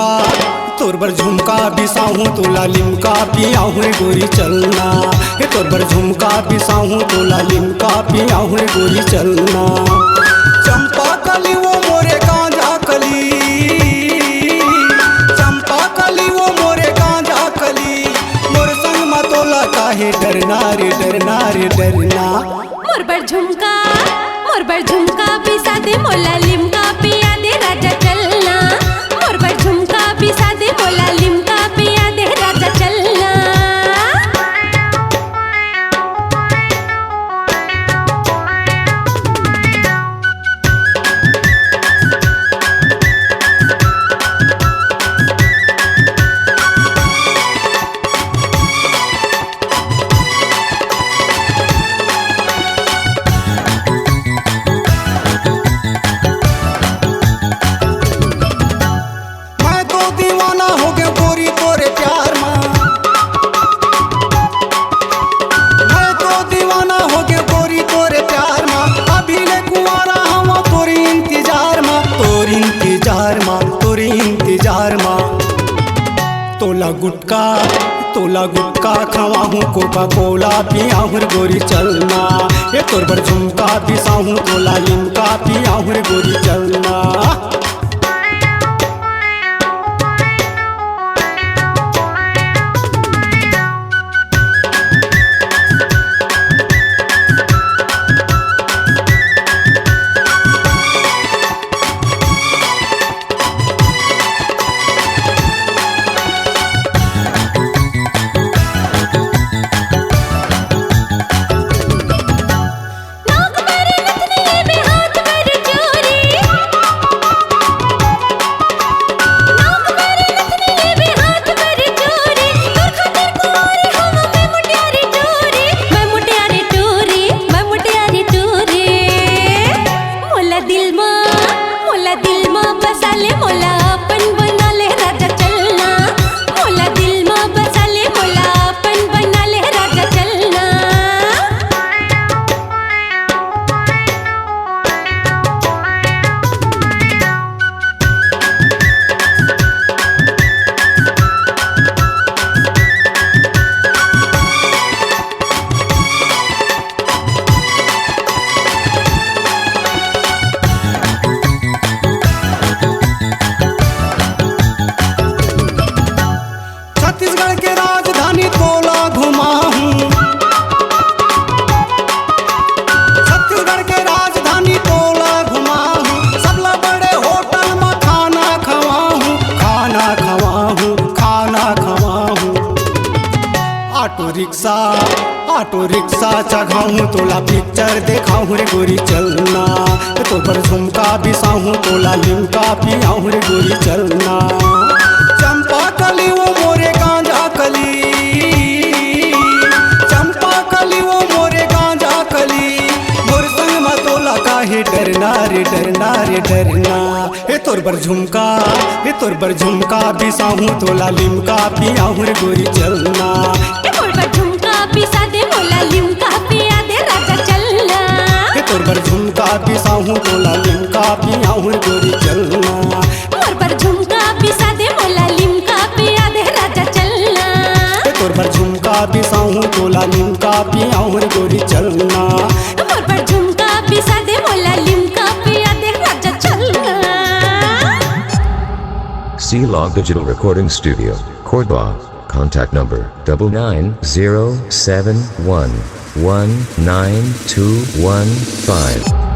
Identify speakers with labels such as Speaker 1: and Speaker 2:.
Speaker 1: झुमका तोर बर झुमका बिसाहूँ तोला लिमका पियाहूँ रे गोरी चलना। हे तोर बर झुमका बिसाहूँ तोला लिमका पियाहूँ रे गोरी चलना। चंपा कली वो मोरे गांजा कली, चंपा कली वो मोरे गांजा कली, मोर संग मा तोला काहे डरना रे डरना रे डरना।
Speaker 2: मोर बर झुमका बिसा दे मोला लिमका पिया दे राजा चलना। मोर बर झुमका बिसा दे मोला लिमका पिया दे राजा चलना। तोला गुटका खवाहूँ कोका कोला पियाहूँ रे गोरी चलना। ये तोर बर झुमका बिसाहूँ तोला लिमका पियाहूँ रे गोरी चलना। ऑटो रिक्शा चघाऊँ तोला पिक्चर देखाऊँ रे गोरी चलना। तो पर झुमका बिसाहूँ तोला लिमका पियाहूँ रे गोरी चलना। चंपा कली वो मोरे गांजा कली, चंपा कली वो मोरे गांजा कली, मोर संग मा तोला काहे डरना रे डरना रे डरना। हे तोर बर झुमका बिसाहूँ तोला लिमका पियाहूँ रे गोरी चलना। बिसा दे मोला लिमका पिया दे राजा चलना।
Speaker 1: तोर बर झुमका बिसाहूँ तोला लिमका पियाहूँ रे गोरी चलना।
Speaker 2: मोर बर झुमका बिसा दे मोला लिमका पिया दे राजा चलना।
Speaker 1: तोर बर झुमका बिसाहूँ तोला लिमका पियाहूँ रे गोरी चलना।
Speaker 2: मोर बर झुमका बिसा दे मोला लिमका पिया दे राजा चलना।
Speaker 3: C-Log Digital Recording Studio, Cordoba. Contact number 99071192115.